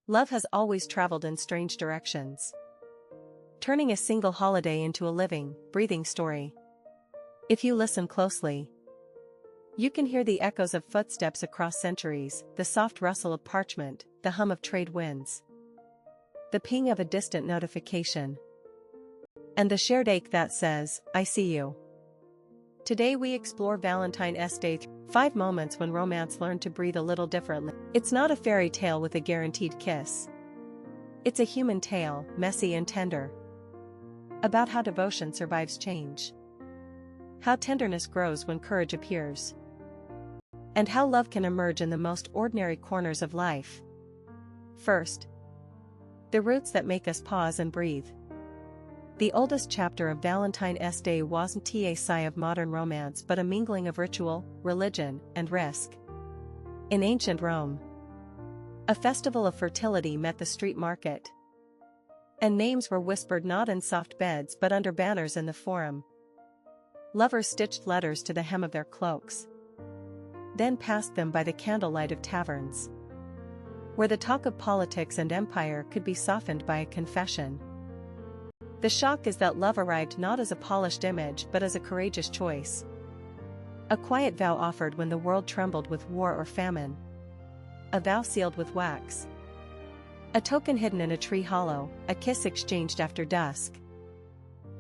Love has always traveled in strange directions, turning a single holiday into a living, breathing story. If you listen closely, you can hear the echoes of footsteps across centuries, the soft rustle of parchment, the hum of trade winds, the ping of a distant notification, and the shared ache that says, "I see you." Today we explore Valentine's Day, 5 moments when romance learned to breathe a little differently. It's not a fairy tale with a guaranteed kiss. It's a human tale, messy and tender, about how devotion survives change, how tenderness grows when courage appears, and how love can emerge in the most ordinary corners of life. First, the roots that make us pause and breathe. The oldest chapter of Valentine's Day wasn't a sigh of modern romance but a mingling of ritual, religion, and risk. In ancient Rome, a festival of fertility met the street market, and names were whispered not in soft beds but under banners in the forum. Lovers stitched letters to the hem of their cloaks, then passed them by the candlelight of taverns, where the talk of politics and empire could be softened by a confession. The shock is that love arrived not as a polished image but as a courageous choice. A quiet vow offered when the world trembled with war or famine. A vow sealed with wax. A token hidden in a tree hollow, a kiss exchanged after dusk,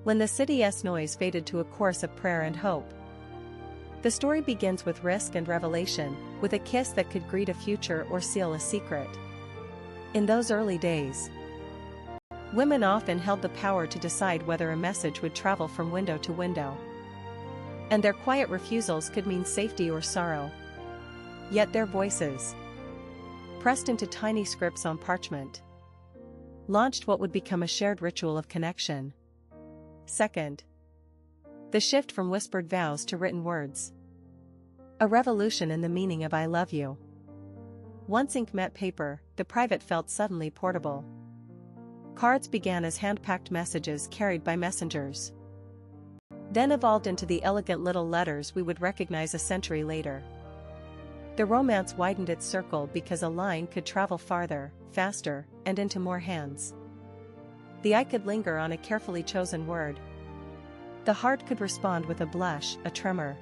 when the city's noise faded to a chorus of prayer and hope. The story begins with risk and revelation, with a kiss that could greet a future or seal a secret. In those early days, women often held the power to decide whether a message would travel from window to window, and their quiet refusals could mean safety or sorrow. Yet their voices, pressed into tiny scripts on parchment, launched what would become a shared ritual of connection. Second, the shift from whispered vows to written words. A revolution in the meaning of "I love you." Once ink met paper, the private felt suddenly portable. Cards began as hand-packed messages carried by messengers, then evolved into the elegant little letters we would recognize a century later. The romance widened its circle because a line could travel farther, faster, and into more hands. The eye could linger on a carefully chosen word. The heart could respond with a blush, a tremor,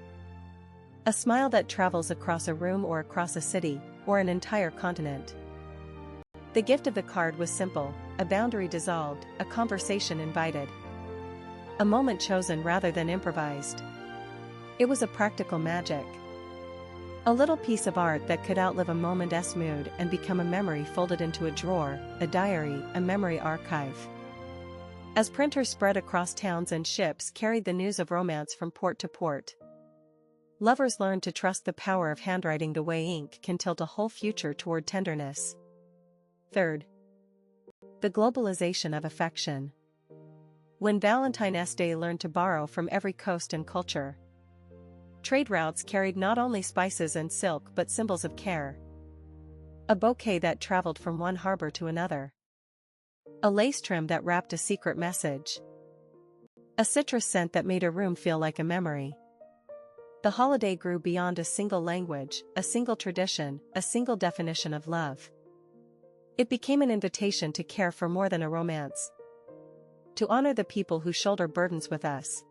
a smile that travels across a room or across a city, or an entire continent. The gift of the card was simple, a boundary dissolved, a conversation invited, a moment chosen rather than improvised. It was a practical magic, a little piece of art that could outlive a moment's mood and become a memory folded into a drawer, a diary, a memory archive. As printers spread across towns and ships carried the news of romance from port to port, lovers learned to trust the power of handwriting the way ink can tilt a whole future toward tenderness. Third, the globalization of affection. When Valentine's Day learned to borrow from every coast and culture, trade routes carried not only spices and silk but symbols of care. A bouquet that traveled from one harbor to another. A lace trim that wrapped a secret message. A citrus scent that made a room feel like a memory. The holiday grew beyond a single language, a single tradition, a single definition of love. It became an invitation to care for more than a romance, to honor the people who shoulder burdens with us,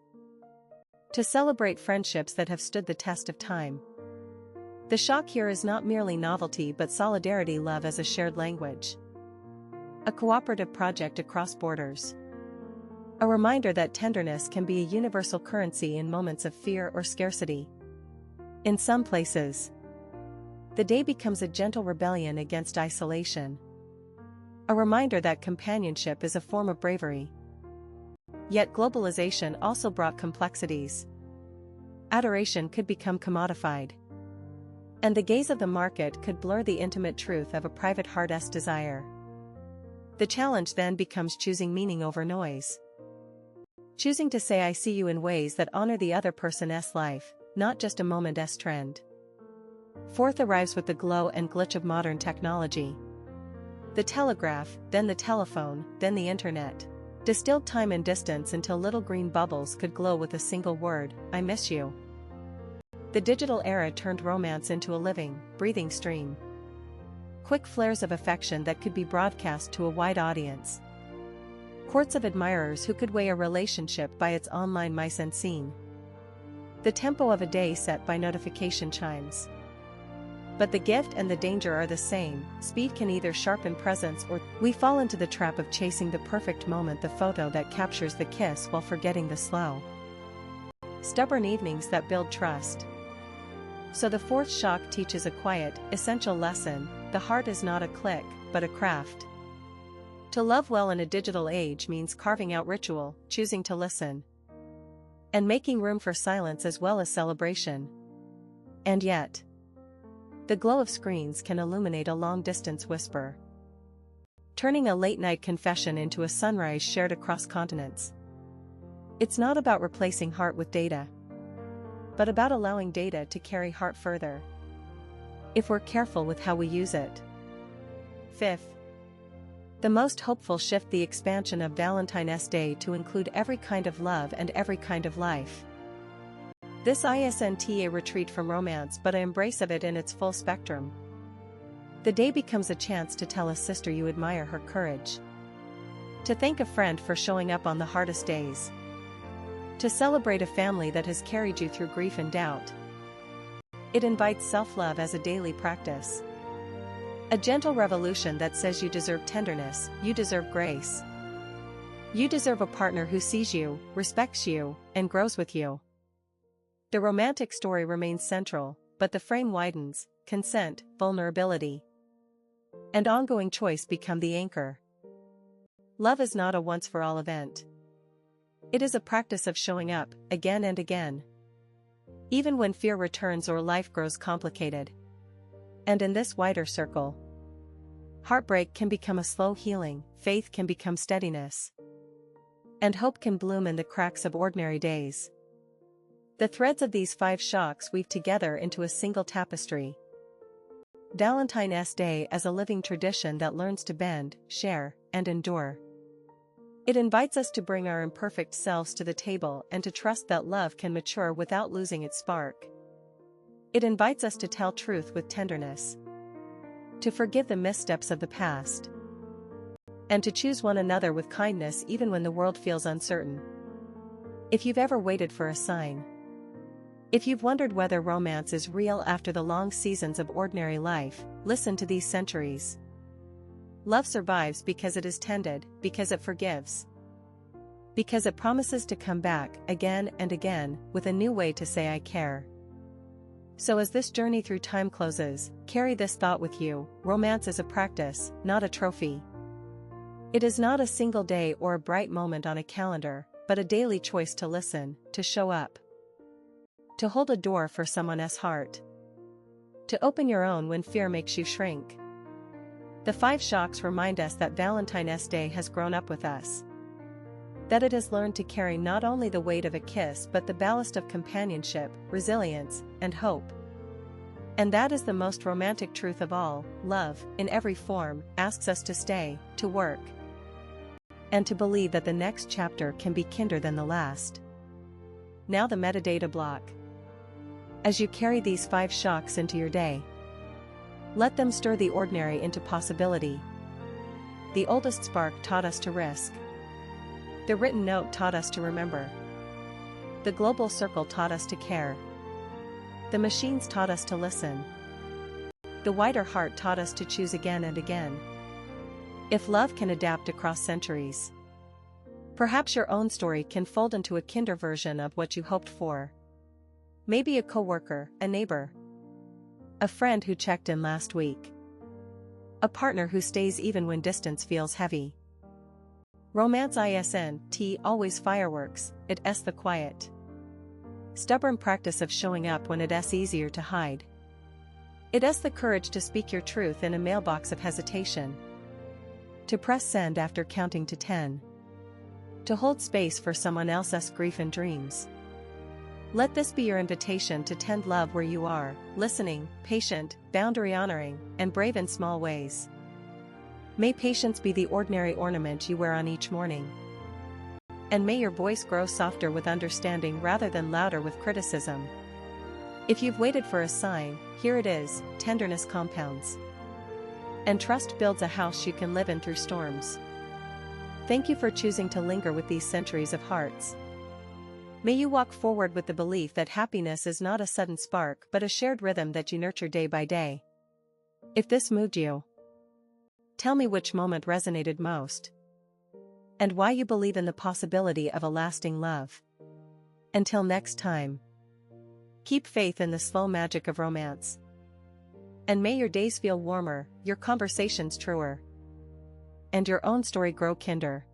to celebrate friendships that have stood the test of time. The shock here is not merely novelty but solidarity, love as a shared language, a cooperative project across borders, a reminder that tenderness can be a universal currency in moments of fear or scarcity. In some places, the day becomes a gentle rebellion against isolation, a reminder that companionship is a form of bravery. Yet globalization also brought complexities. Adoration could become commodified, and the gaze of the market could blur the intimate truth of a private heart's desire. The challenge then becomes choosing meaning over noise. Choosing to say "I see you" in ways that honor the other person's life, not just a moment's trend. Fourth arrives with the glow and glitch of modern technology. The telegraph, then the telephone, then the internet, distilled time and distance until little green bubbles could glow with a single word, "I miss you." The digital era turned romance into a living, breathing stream. Quick flares of affection that could be broadcast to a wide audience. Hordes of admirers who could weigh a relationship by its online mise en scene. The tempo of a day set by notification chimes. But the gift and the danger are the same. Speed can either sharpen presence, or we fall into the trap of chasing the perfect moment, the photo that captures the kiss while forgetting the slow, stubborn evenings that build trust. So the fourth shock teaches a quiet, essential lesson: the heart is not a click, but a craft. To love well in a digital age means carving out ritual, choosing to listen, and making room for silence as well as celebration. And yet, the glow of screens can illuminate a long-distance whisper, turning a late-night confession into a sunrise shared across continents. It's not about replacing heart with data, but about allowing data to carry heart further, if we're careful with how we use it. Fifth, the most hopeful shift: the expansion of Valentine's Day to include every kind of love and every kind of life. This isn't a retreat from romance, but an embrace of it in its full spectrum. The day becomes a chance to tell a sister you admire her courage, to thank a friend for showing up on the hardest days, to celebrate a family that has carried you through grief and doubt. It invites self-love as a daily practice. A gentle revolution that says you deserve tenderness, you deserve grace. You deserve a partner who sees you, respects you, and grows with you. The romantic story remains central, but the frame widens: consent, vulnerability, and ongoing choice become the anchor. Love is not a once-for-all event. It is a practice of showing up, again and again, even when fear returns or life grows complicated. And in this wider circle, heartbreak can become a slow healing, faith can become steadiness, and hope can bloom in the cracks of ordinary days. The threads of these 5 shocks weave together into a single tapestry. Valentine's Day as a living tradition that learns to bend, share, and endure. It invites us to bring our imperfect selves to the table and to trust that love can mature without losing its spark. It invites us to tell truth with tenderness, to forgive the missteps of the past, and to choose one another with kindness even when the world feels uncertain. If you've ever waited for a sign, if you've wondered whether romance is real after the long seasons of ordinary life, listen to these centuries. Love survives because it is tended, because it forgives, because it promises to come back again and again with a new way to say I care. So as this journey through time closes, carry this thought with you: romance is a practice, not a trophy. It is not a single day or a bright moment on a calendar, but a daily choice to listen, to show up, to hold a door for someone else's heart, to open your own when fear makes you shrink. The 5 shocks remind us that Valentine's Day has grown up with us, that it has learned to carry not only the weight of a kiss but the ballast of companionship, resilience, and hope. And that is the most romantic truth of all: love, in every form, asks us to stay, to work, and to believe that the next chapter can be kinder than the last. Now the metadata block. As you carry these 5 shocks into your day, let them stir the ordinary into possibility. The oldest spark taught us to risk. The written note taught us to remember. The global circle taught us to care. The machines taught us to listen. The wider heart taught us to choose again and again. If love can adapt across centuries, perhaps your own story can fold into a kinder version of what you hoped for. Maybe a coworker, a neighbor, a friend who checked in last week, a partner who stays even when distance feels heavy. Romance isn't always fireworks, it's the quiet, stubborn practice of showing up when it's easier to hide. It's the courage to speak your truth in a mailbox of hesitation, to press send after counting to 10, to hold space for someone else's grief and dreams. Let this be your invitation to tend love where you are, listening, patient, boundary honoring, and brave in small ways. May patience be the ordinary ornament you wear on each morning. And may your voice grow softer with understanding rather than louder with criticism. If you've waited for a sign, here it is: tenderness compounds. And trust builds a house you can live in through storms. Thank you for choosing to linger with these centuries of hearts. May you walk forward with the belief that happiness is not a sudden spark but a shared rhythm that you nurture day by day. If this moved you, tell me which moment resonated most, and why you believe in the possibility of a lasting love. Until next time, keep faith in the slow magic of romance. And may your days feel warmer, your conversations truer, and your own story grow kinder.